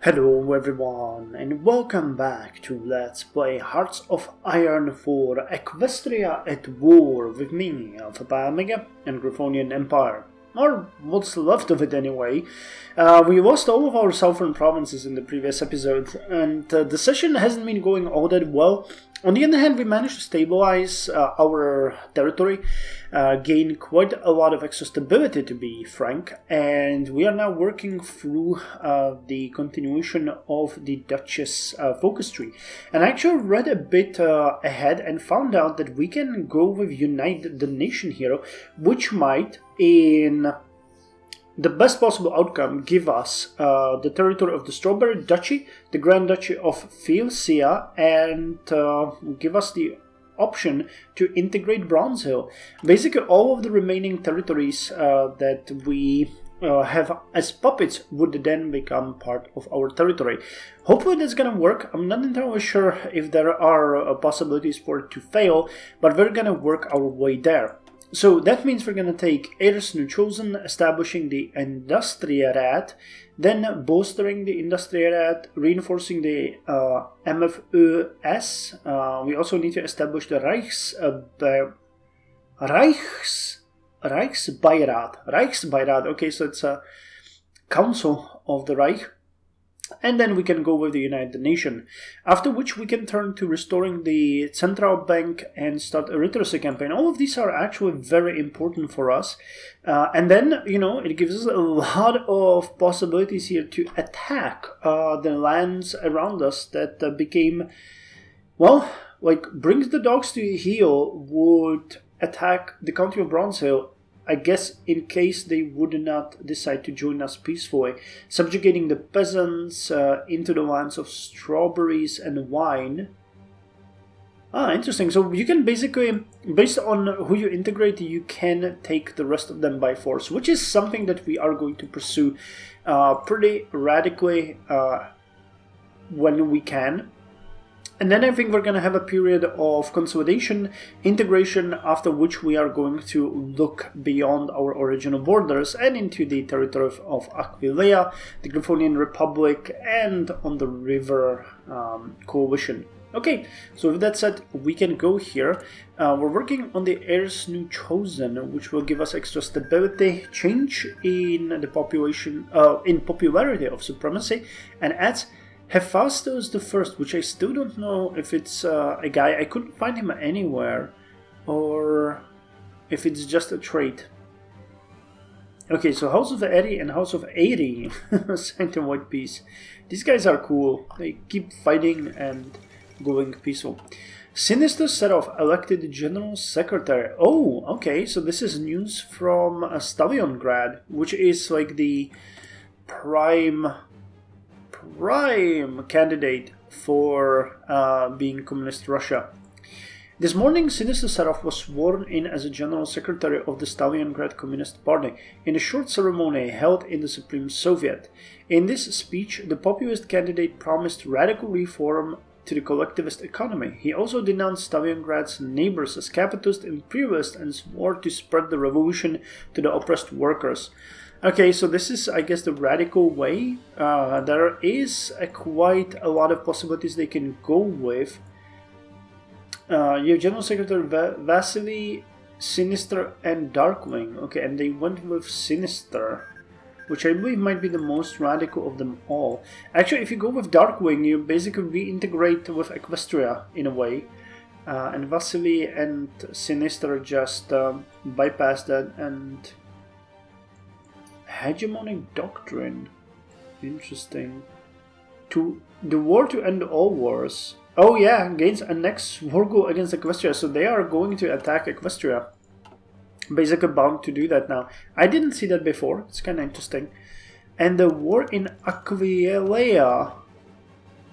Hello everyone, and welcome back to Let's Play Hearts of Iron for Equestria at War with me, Alpha Pi Omega, and Griffonian Empire. Or what's left of it anyway. We lost all of our southern provinces in the previous episode, and the session hasn't been going all that well. On the other hand, we managed to stabilize our territory, gain quite a lot of extra stability to be frank, and we are now working through the continuation of the Duchess focus tree. And I actually read a bit ahead and found out that we can go with Unite the Nation Hero, which might, in the best possible outcome, give us the territory of the Strawberry Duchy, the Grand Duchy of Philosia, and give us the option to integrate Bronze Hill. Basically, all of the remaining territories that we have as puppets would then become part of our territory. Hopefully that's gonna work. I'm not entirely sure if there are possibilities for it to fail, but we're gonna work our way there. So that means we're going to take Heirs New Chosen, establishing the Industriarat, then bolstering the Industriarat, reinforcing the MFÖS. We also need to establish the Reichsbeirat. Okay, so it's a council of the Reich. And then we can go with the United Nation, after which we can turn to restoring the Central Bank and start a literacy campaign. All of these are actually very important for us. And then, it gives us a lot of possibilities here to attack the lands around us that became, brings the dogs to heel would attack the county of Bronze Hill, I guess in case they would not decide to join us peacefully, subjugating the peasants into the lands of strawberries and wine. Interesting. So you can basically, based on who you integrate, you can take the rest of them by force, which is something that we are going to pursue pretty radically when we can. And then I think we're going to have a period of consolidation, integration, after which we are going to look beyond our original borders and into the territory of Aquileia, the Griffonian Republic, and on the river coalition. Okay, so with that said, we can go here. We're working on the Heirs New Chosen, which will give us extra stability, change in the population, in popularity of supremacy, and adds Hephaestus the First, which I still don't know if it's a guy. I couldn't find him anywhere, or if it's just a trait. Okay, so House of Eri and House of Eri, Sanctum White Peace. These guys are cool. They keep fighting and going peaceful. Sinister Seraph elected General Secretary. Oh, okay, so this is news from Stalingrad, which is like the prime candidate for being Communist Russia. This morning, Sinister Seraph was sworn in as a General Secretary of the Stalingrad Communist Party in a short ceremony held in the Supreme Soviet. In this speech, the populist candidate promised radical reform to the collectivist economy. He also denounced Stalingrad's neighbors as capitalist and imperialist and swore to spread the revolution to the oppressed workers. Okay, so this is, I guess, the radical way. There is quite a lot of possibilities they can go with. You have General Secretary Vasily, Sinister, and Darkwing. Okay, and they went with Sinister, which I believe might be the most radical of them all. Actually, if you go with Darkwing, you basically reintegrate with Equestria in a way. And Vasily and Sinister just bypass that and... Hegemonic Doctrine. Interesting. To the war to end all wars. Oh yeah, gains a next war goal against Equestria. So they are going to attack Equestria. Basically bound to do that now. I didn't see that before. It's kind of interesting. And the war in Aquileia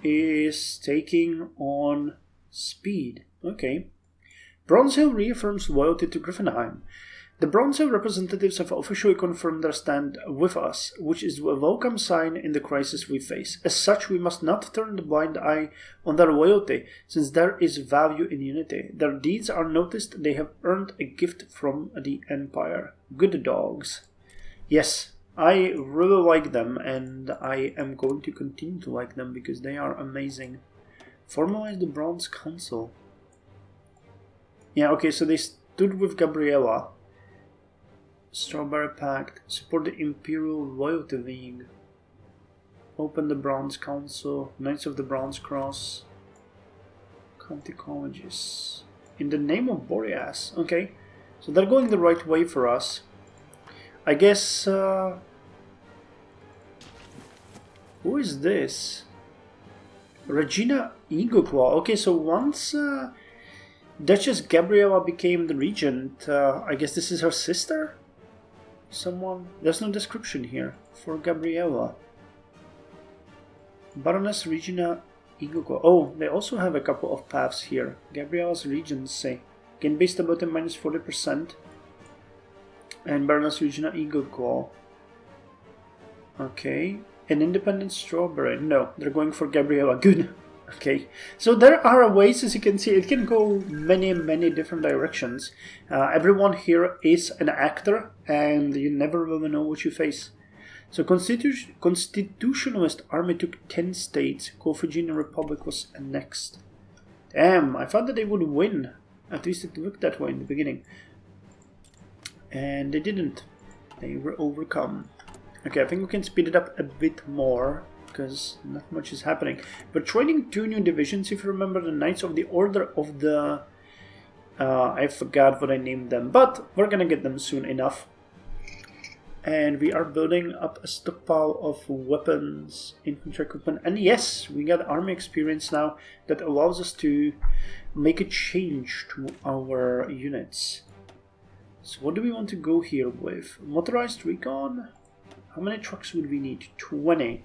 is taking on speed. Okay. Bronze Hill reaffirms loyalty to Griffonheim. The Bronze Hill representatives have officially confirmed their stand with us, which is a welcome sign in the crisis we face. As such, we must not turn the blind eye on their loyalty, since there is value in unity. Their deeds are noticed, they have earned a gift from the Empire. Good dogs. Yes, I really like them, and I am going to continue to like them because they are amazing. Formalize the Bronze Council. Yeah, okay, so they stood with Gabriella. Strawberry Pact. Support the Imperial Loyalty League. Open the Bronze Council. Knights of the Bronze Cross. County Colleges. In the name of Boreas. Okay, so they're going the right way for us. I guess... who is this? Regina Eagleclaw. Okay, so once Duchess Gabriella became the regent, I guess this is her sister? Someone? There's no description here for Gabriella. Baroness Regina Eagleclaw. Oh, they also have a couple of paths here. Gabriella's regency. Gain base stability minus 40%. And Baroness Regina Eagleclaw. Okay. An independent strawberry. No, they're going for Gabriella. Good. Okay. So there are ways, as you can see, it can go many different directions. Everyone here is an actor, and you never really know what you face. So Constitutionalist army took 10 states. Carthaginian Republic was annexed. Damn, I thought that they would win. At least it looked that way in the beginning. And they didn't. They were overcome. Okay, I think we can speed it up a bit more, because not much is happening. We're training 2 new divisions, if you remember, the Knights of the Order of the... I forgot what I named them, but we're gonna get them soon enough. And we are building up a stockpile of weapons, infantry equipment, and yes, we got army experience now that allows us to make a change to our units. So what do we want to go here with? Motorized recon? How many trucks would we need? 20.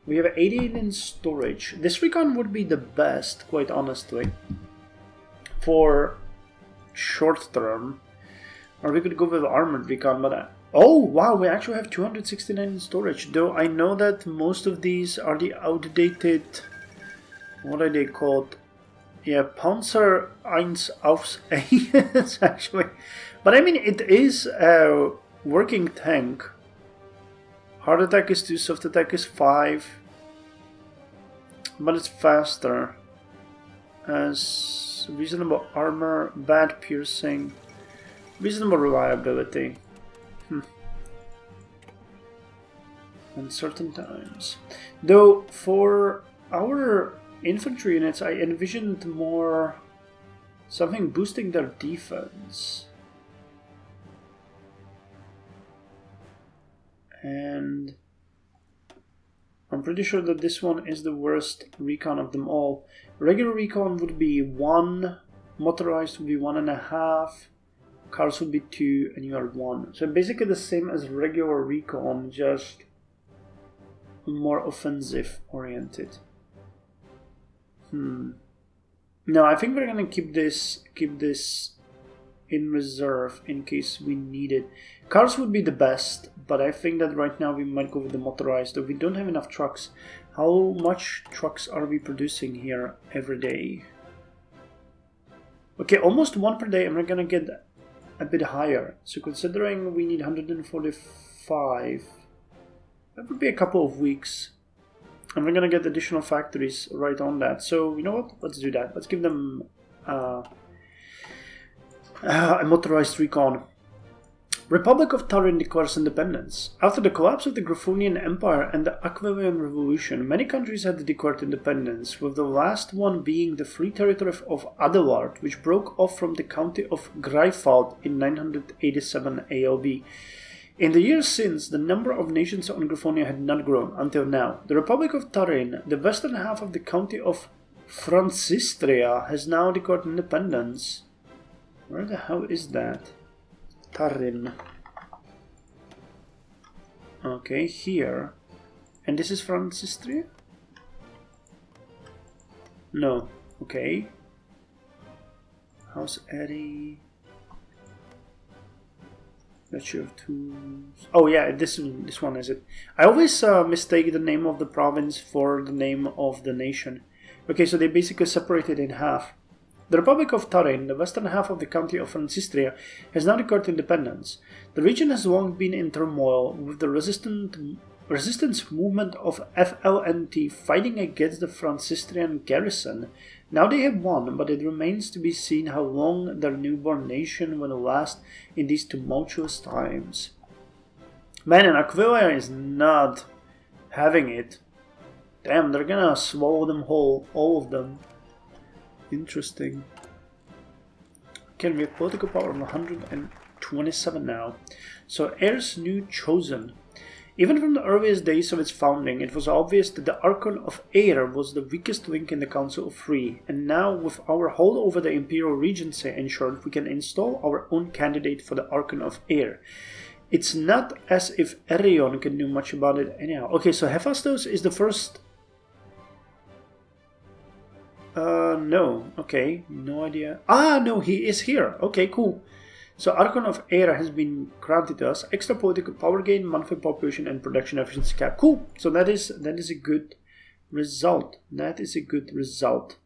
We have 88 in storage. This recon would be the best, quite honestly, for short term. Or we could go with armored recon, but... oh, wow, we actually have 269 in storage. Though I know that most of these are the outdated... what are they called? Yeah, Panzer 1 aufs Eins, actually. But I mean, it is a working tank. Hard attack is 2, soft attack is 5. But it's faster. Has reasonable armor, bad piercing, reasonable reliability. Uncertain times. Though for our infantry units, I envisioned more something boosting their defense. And I'm pretty sure that this one is the worst recon of them all. Regular recon would be 1, motorized would be 1.5, cars would be 2, and you are 1. So basically the same as regular recon, just more offensive oriented. No, I think we're gonna keep this in reserve in case we need it. Cars would be the best, but I think that right now we might go with the motorized, though we don't have enough trucks. How much trucks are we producing here every day? Okay, almost 1 per day, and we're gonna get a bit higher. So considering we need 145, that would be a couple of weeks. And we're gonna get additional factories right on that. So, you know what? Let's do that. Let's give them a motorized recon. Republic of Tarin declares independence. After the collapse of the Griffonian Empire and the Aquilian Revolution, many countries had declared independence, with the last one being the Free Territory of Adelard, which broke off from the county of Greifswald in 987 ALB. In the years since, the number of nations on Griffonia had not grown until now. The Republic of Tarin, the western half of the county of Francistria, has now declared independence. Where the hell is that? Tarin. Okay, here. And this is Francistria? No. Okay. House Eddie. That you have two. Oh yeah, this one is it. I always mistake the name of the province for the name of the nation. Okay, so they basically separated in half. The Republic of Tarain, the western half of the county of Transnistria, has now declared independence. The region has long been in turmoil, with the resistance movement of FLNT fighting against the Transnistrian garrison. Now they have won, but it remains to be seen how long their newborn nation will last in these tumultuous times. Man, and Aquilia is not having it. Damn, they're gonna swallow them whole, all of them. Interesting. Okay, we have political power of 127 now. So, heirs new chosen. Even from the earliest days of its founding, it was obvious that the Archon of Air was the weakest link in the Council of Three, and now, with our hold over the Imperial Regency ensured, we can install our own candidate for the Archon of Air. It's not as if Erion can do much about it anyhow. Okay, so Hephaestus is the first... no. Okay, no idea. Ah, no, he is here. Okay, cool. So Archon of Air has been granted us extra political power gain, monthly population, and production efficiency cap. Cool. So that is a good result. That is a good result.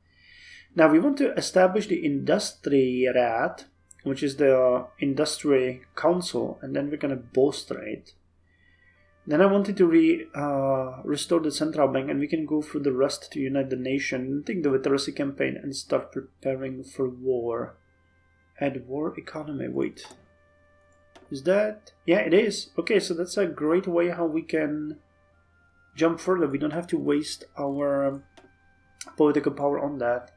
Now we want to establish the Industrirat, which is the Industry Council, and then we're gonna bolster it. Then I wanted to restore the central bank, and we can go through the rest to unite the nation, take the literacy campaign, and start preparing for war. Add war economy. Wait. Is that... Yeah, it is. Okay, so that's a great way how we can jump further. We don't have to waste our political power on that.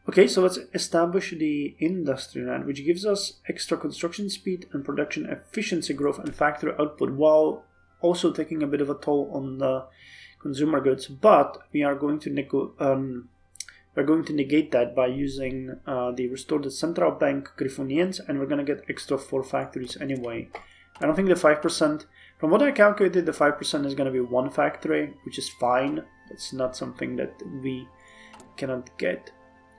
Okay, so let's establish the industry land, which gives us extra construction speed and production efficiency growth and factory output, while also taking a bit of a toll on the consumer goods. But we are going to negate that by using the restored central bank Griffonians, and we're going to get extra 4 factories anyway. I don't think the 5%, from what I calculated, the 5% is going to be 1 factory, which is fine. That's not something that we cannot get.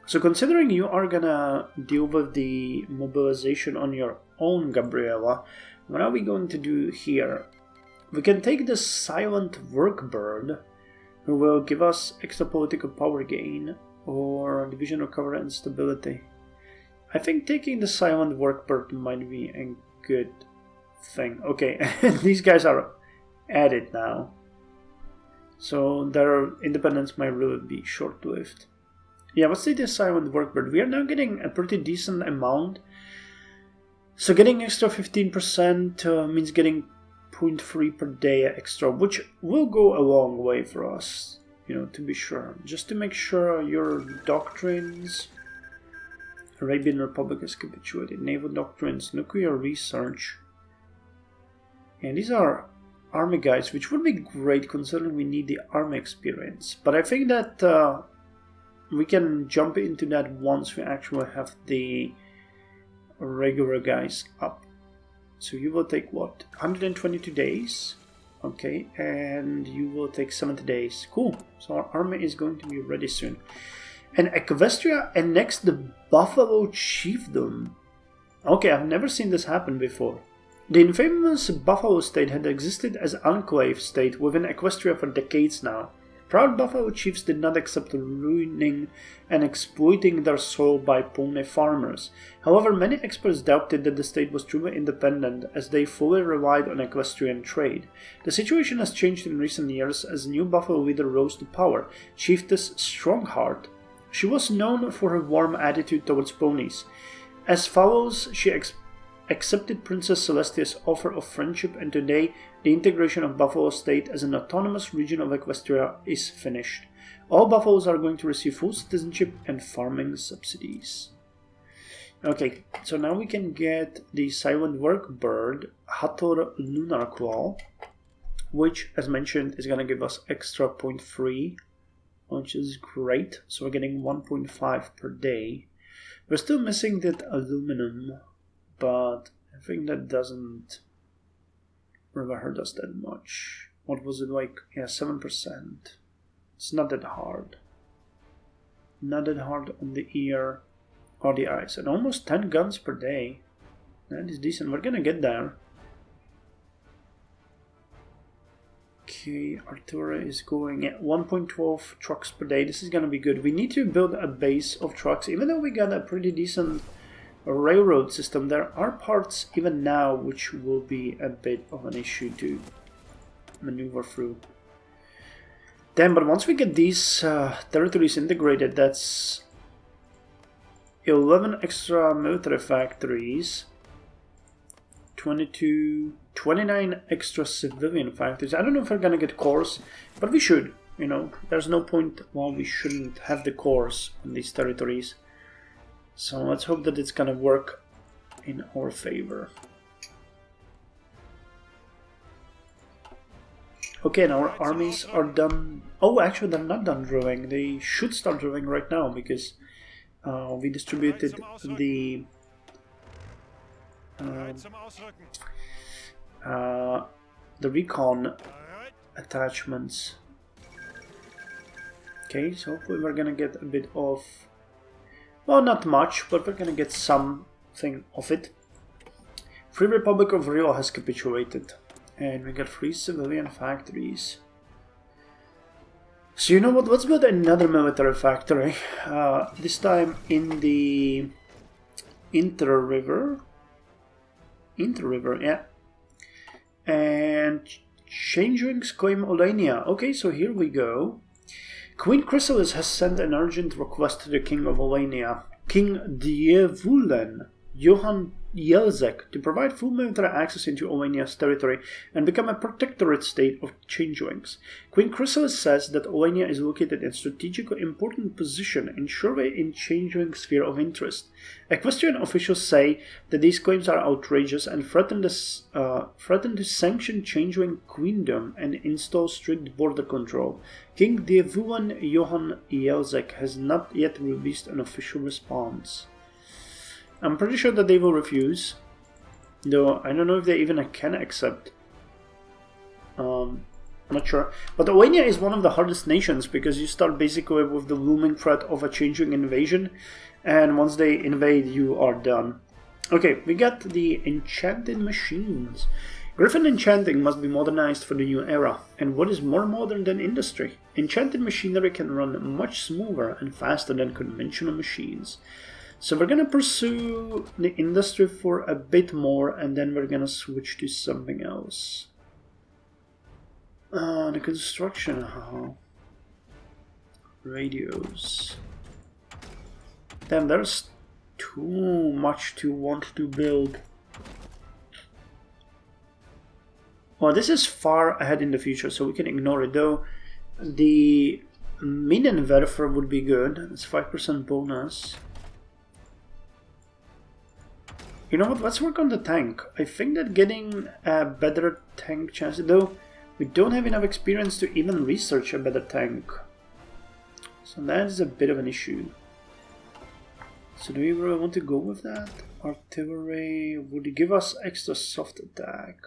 So considering you are going to deal with the mobilization on your own, Gabriella, what are we going to do here? We can take the silent workbird, who will give us extra political power gain, or division recovery and stability. I think taking the silent workbird might be a good thing. Okay, these guys are at it now. So their independence might really be short-lived. Yeah, let's take the silent workbird. We are now getting a pretty decent amount. So getting extra 15% means getting 0.3 per day extra, which will go a long way for us. You know, to be sure. Just to make sure your doctrines... Arabian Republic has capitulated. Naval doctrines, nuclear research. And these are army guys, which would be great considering we need the army experience. But I think that we can jump into that once we actually have the regular guys up. So you will take what? 122 days. Okay, and you will take 70 days. Cool. So our army is going to be ready soon. And Equestria annexed the Buffalo Chiefdom. Okay, I've never seen this happen before. The infamous Buffalo State had existed as an enclave state within Equestria for decades now. Proud Buffalo chiefs did not accept ruining and exploiting their soil by pony farmers. However, many experts doubted that the state was truly independent, as they fully relied on equestrian trade. The situation has changed in recent years as a new Buffalo leader rose to power, Chiefess Strongheart. She was known for her warm attitude towards ponies. As follows, she accepted Princess Celestia's offer of friendship, and today the integration of Buffalo State as an autonomous region of Equestria is finished. All buffaloes are going to receive full citizenship and farming subsidies. Okay, so now we can get the silent workbird, Hathor Lunar Claw, which, as mentioned, is going to give us extra 0.3, which is great. So we're getting 1.5 per day. We're still missing that aluminum, but I think that doesn't really hurt us that much. What was it like? Yeah, 7%. It's not that hard. Not that hard on the ear or the eyes. And almost 10 guns per day. That is decent. We're gonna get there. Okay, artillery is going at 1.12 trucks per day. This is gonna be good. We need to build a base of trucks. Even though we got a pretty decent railroad system, there are parts even now which will be a bit of an issue to maneuver through. Damn, but once we get these territories integrated, that's 11 extra military factories, 29 extra civilian factories. I don't know if we're gonna get cores, but we should. You know, there's no point why we shouldn't have the cores on these territories. So let's hope that it's gonna work in our favor. Okay, now our armies are done. Oh, actually, they're not done drilling. They should start drilling right now because we distributed the recon attachments. Okay, so hopefully we're gonna get a bit of, well, not much, but we're gonna get something of it. Free Republic of Rio has capitulated, and we got 3 civilian factories. So you know what, let's build another military factory, this time in the Inter-River, yeah. And Changelings claim Olenia. Okay, so here we go. Queen Chrysalis has sent an urgent request to the King of Olenia, King Dievulen Johann Jelzek, to provide full military access into Olenia's territory and become a protectorate state of changelings. Queen Chrysalis says that Olenia is located in a strategically important position and surely in changeling sphere of interest. Equestrian officials say that these claims are outrageous and threaten to sanction changeling queendom and install strict border control. King Dievulen Johann Jelzek has not yet released an official response. I'm pretty sure that they will refuse, though I don't know if they even can accept. I'm not sure. But Olenia is one of the hardest nations because you start basically with the looming threat of a changeling invasion, and once they invade, you are done. Okay, we got the enchanted machines. Griffin enchanting must be modernized for the new era, and what is more modern than industry? Enchanted machinery can run much smoother and faster than conventional machines. So we're gonna pursue the industry for a bit more, and then we're gonna switch to something else. The construction hall. Radios. Damn, there's too much to want to build. Well, this is far ahead in the future, so we can ignore it, though. The Minenwerfer would be good. It's 5% bonus. You know what, let's work on the tank. I think that getting a better tank chance, though we don't have enough experience to even research a better tank. So that is a bit of an issue. So do we really want to go with that? Artillery would give us extra soft attack.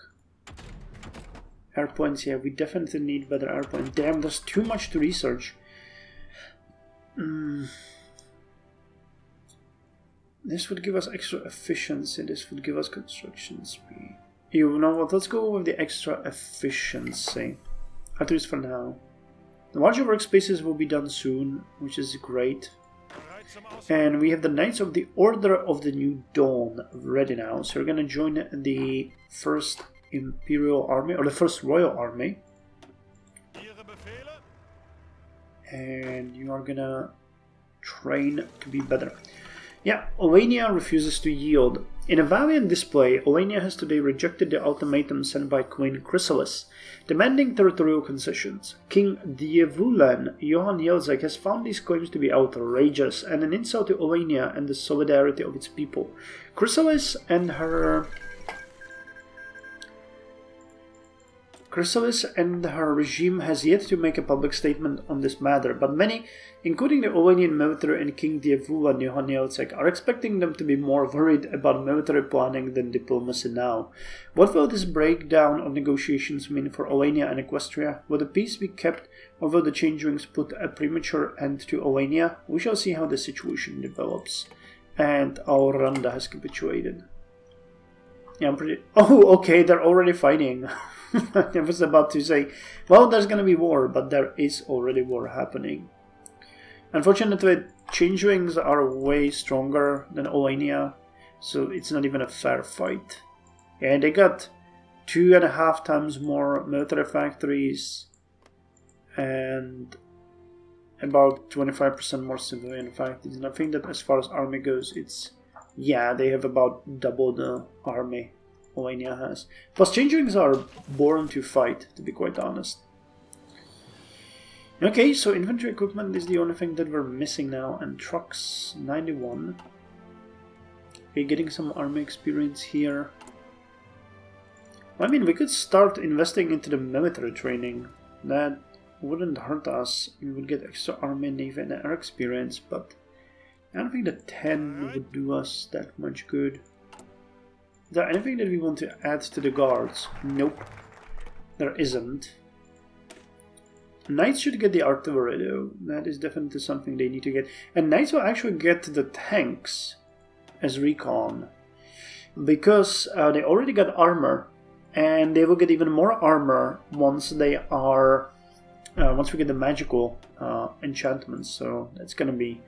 Airpoints, yeah, we definitely need better airpoints. Damn, there's too much to research. This would give us extra efficiency, this would give us construction speed. You know what, let's go with the extra efficiency. At least for now. The larger workspaces will be done soon, which is great. And we have the Knights of the Order of the New Dawn ready now. So we're gonna join the first Imperial Army, or the first Royal Army. And you are gonna train to be better. Yeah, Olenia refuses to yield. In a valiant display, Olenia has today rejected the ultimatum sent by Queen Chrysalis, demanding territorial concessions. King Dievulen Johann Jelzek has found these claims to be outrageous and an insult to Olenia and the solidarity of its people. Chrysalis and her regime has yet to make a public statement on this matter, but many, including the Olenian military and King Dievulen Johann Jelzek, are expecting them to be more worried about military planning than diplomacy now. What will this breakdown of negotiations mean for Olenia and Equestria? Will the peace be kept, or will the changelings put a premature end to Olenia? We shall see how the situation develops. And Auranda has capitulated. Yeah, I'm pretty... Oh, okay, they're already fighting. I was about to say, well, there's gonna be war, but there is already war happening. Unfortunately, Changelings are way stronger than Oania, so it's not even a fair fight. And they got 2.5 times more military factories and about 25% more civilian factories. And I think that as far as army goes, it's, yeah, they have about double the army Oania has. Plus, Changelings are born to fight, to be quite honest. Okay, so infantry equipment is the only thing that we're missing now, and trucks, 91. Okay, getting some army experience here. I mean, we could start investing into the military training. That wouldn't hurt us. We would get extra army, navy, and air experience, but I don't think that 10 would do us that much good. Is there anything that we want to add to the guards? Nope, there isn't. Knights should get the artillery though. That is definitely something they need to get. And Knights will actually get the tanks as recon, because they already got armor, and they will get even more armor once they are once we get the magical enchantments. So that's gonna be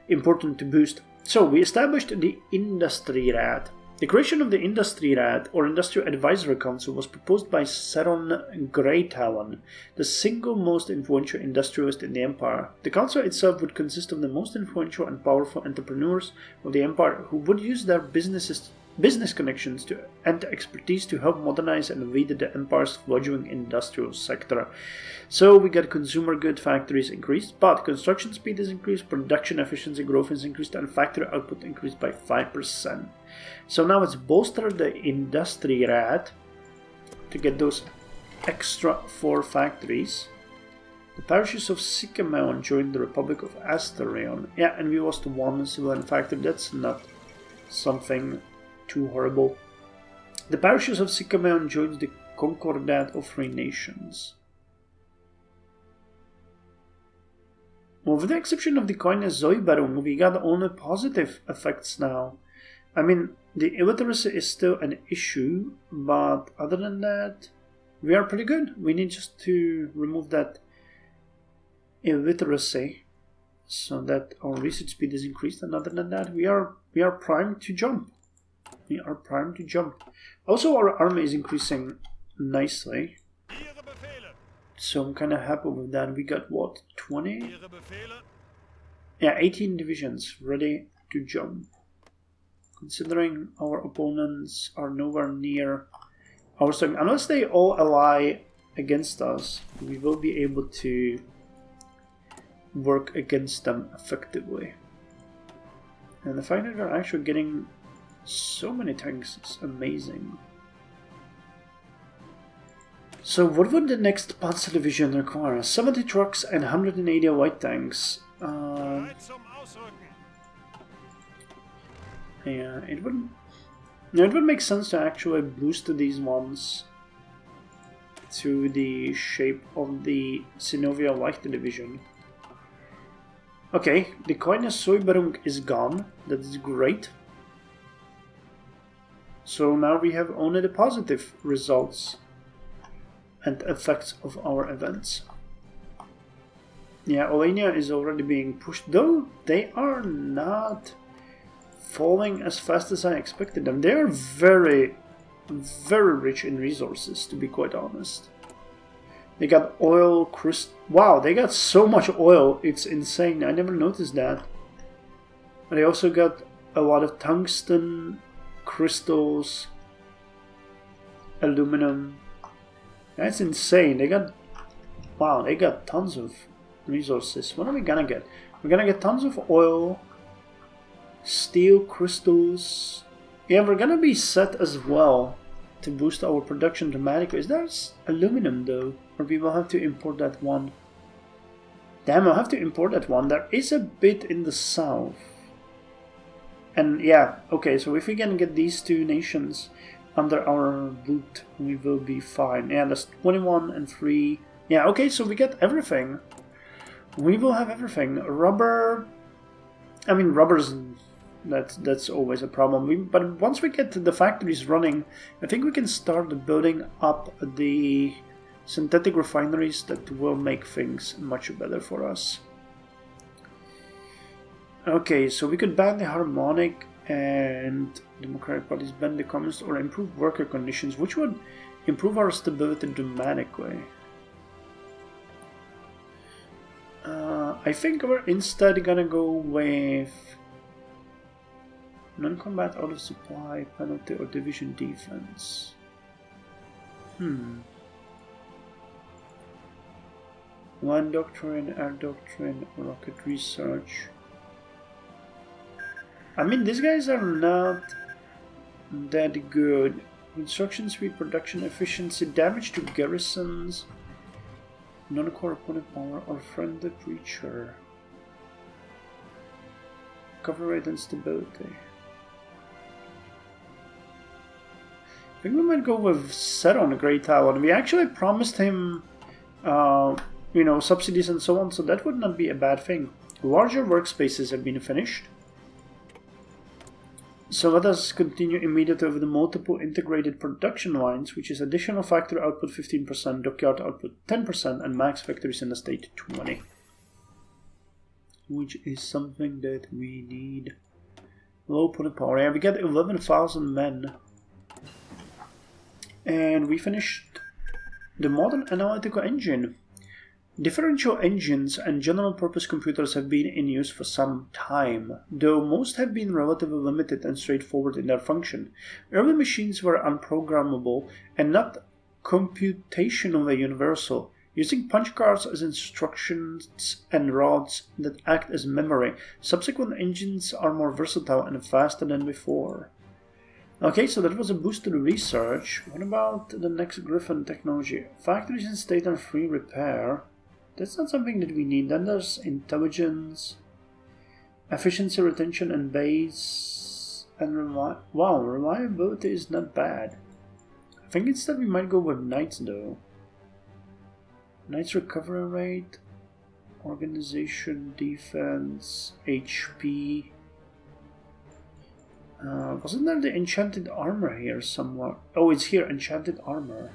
important to boost. So we established the Industrirat. The creation of the Industrirat, or Industrial Advisory Council, was proposed by Saron Greytalon, the single most influential industrialist in the Empire. The council itself would consist of the most influential and powerful entrepreneurs of the Empire, who would use their business connections and expertise to help modernize and lead the Empire's fledgling industrial sector. So we got consumer good factories increased, but construction speed is increased, production efficiency growth is increased, and factory output increased by 5%. So now let's bolster the Industrirat to get those extra 4 factories. The parishes of Sycameon joined the Republic of Asterion. Yeah, and we lost 1 civilian factory. That's not something too horrible. The parishes of Sycameon joined the Concordat of 3 Nations. Well, with the exception of the Coines Zoiberung, we got only positive effects now. I mean, the illiteracy is still an issue, but other than that, we are pretty good. We need just to remove that illiteracy so that our research speed is increased, and other than that, we are primed to jump. We are primed to jump. Also, our army is increasing nicely, so I'm kind of happy with that. We got what, 20? Yeah, 18 divisions ready to jump. Considering our opponents are nowhere near our strength, unless they all ally against us, we will be able to work against them effectively. And the fact that we're actually getting so many tanks is amazing. So what would the next Panzer Division require? 70 trucks and 180 light tanks. Yeah, it would make sense to actually boost these ones to the shape of the Synovia Light Division. Okay, the Coines Zoiberung is gone. That is great. So now we have only the positive results and effects of our events. Yeah, Oania is already being pushed, though they are not falling as fast as I expected them. They are very, very rich in resources, to be quite honest. They got oil, wow, they got so much oil, it's insane. I never noticed that. And they also got a lot of tungsten, crystals, aluminum. That's insane. They got, wow, they got tons of resources. What are we gonna get? We're gonna get tons of oil, steel, crystals. Yeah, we're gonna be set as well to boost our production dramatically. Is there aluminum though? Or we will have to import that one? Damn, I'll have to import that one. There is a bit in the south. And yeah, okay, so if we can get these 2 nations under our boot, we will be fine. Yeah, that's 21 and 3. Yeah, okay, so we get everything. We will have everything. Rubber... I mean, rubber's That's always a problem. But once we get the factories running, I think we can start building up the synthetic refineries that will make things much better for us. Okay, so we could ban the harmonic and Democratic parties ban the communist or improve worker conditions, which would improve our stability dramatically. I think we're instead gonna go with non-combat out of supply, penalty, or division defense. Land doctrine, air doctrine, rocket research. I mean, these guys are not that good. Construction speed, production efficiency, damage to garrisons, non-core opponent power, or friendly preacher. Cover rate and stability. I think we might go with Set on Great Talon. We actually promised him, you know, subsidies and so on, so that would not be a bad thing. Larger workspaces have been finished. So let us continue immediately with the multiple integrated production lines, which is additional factory output 15%, dockyard output 10%, and max factories in the state 20%. Which is something that we need. Low opponent power. Yeah, we get 11,000 men. And we finished the modern analytical engine. Differential engines and general-purpose computers have been in use for some time, though most have been relatively limited and straightforward in their function. Early machines were unprogrammable and not computationally universal, using punch cards as instructions and rods that act as memory. Subsequent engines are more versatile and faster than before. Okay, so that was a boost to the research. What about the next Griffon technology? Factories in state and free repair. That's not something that we need. Then there's intelligence, efficiency, retention, and base, and reliability is not bad. I think instead we might go with knights though. Knights recovery rate, organization, defense, HP. Wasn't there the enchanted armor here somewhere? Oh, it's here, enchanted armor.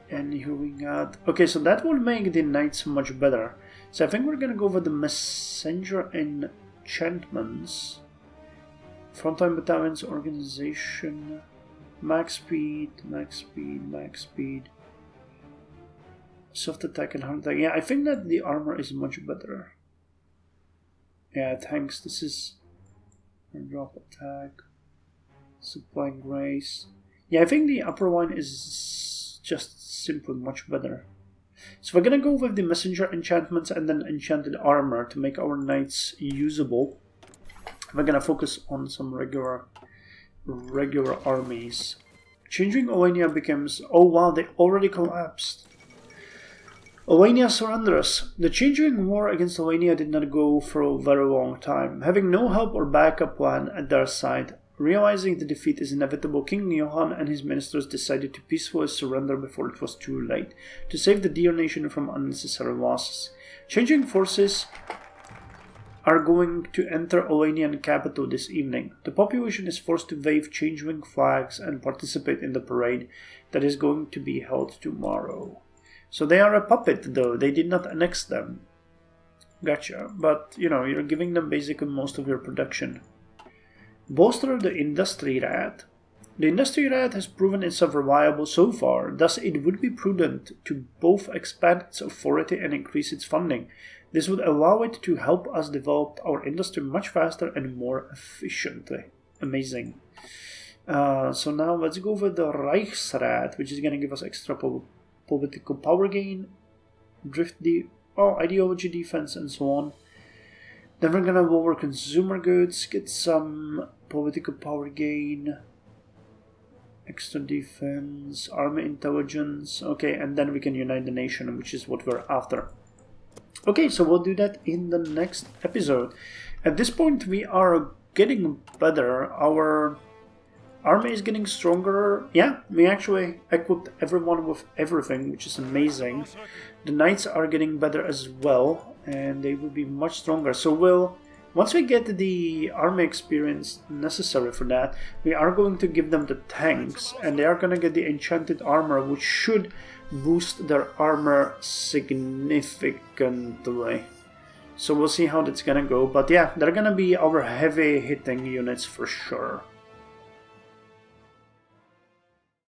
And here we got... Okay, so that will make the knights much better. So I think we're gonna go with the messenger enchantments. Frontline battalions, organization, max speed, max speed, max speed. Soft attack and hard attack. Yeah, I think that the armor is much better. Yeah, thanks. This is drop attack, supplying grace. Yeah, I think the upper one is just simply much better. So we're gonna go with the messenger enchantments and then enchanted armor to make our knights usable. We're gonna focus on some regular armies. Changing Oania becomes... Oh wow, they already collapsed. Oania surrenders. The Changeling war against Oania did not go for a very long time. Having no help or backup plan at their side, realizing the defeat is inevitable, King Johann and his ministers decided to peacefully surrender before it was too late, to save the dear nation from unnecessary losses. Changing forces are going to enter Oanian capital this evening. The population is forced to wave Changeling flags and participate in the parade that is going to be held tomorrow. So they are a puppet, though. They did not annex them. Gotcha. But, you know, you're giving them basically most of your production. Bolster the Industry Rat. The Industry Rat has proven itself reliable so far, thus it would be prudent to both expand its authority and increase its funding. This would allow it to help us develop our industry much faster and more efficiently. Amazing. So now let's go with the Reichsrat, which is going to give us extra political power gain, ideology defense, and so on. Then we're gonna lower consumer goods, get some political power gain, extra defense, army intelligence. Okay, and then we can unite the nation, which is what we're after. Okay, so we'll do that in the next episode. At this point, we are getting better. Our army is getting stronger. Yeah, we actually equipped everyone with everything, which is amazing. The knights are getting better as well, and they will be much stronger. So we'll Once we get the army experience necessary for that, we are going to give them the tanks, and they are going to get the enchanted armor, which should boost their armor significantly. So we'll see how that's going to go. But yeah, they're going to be our heavy hitting units for sure.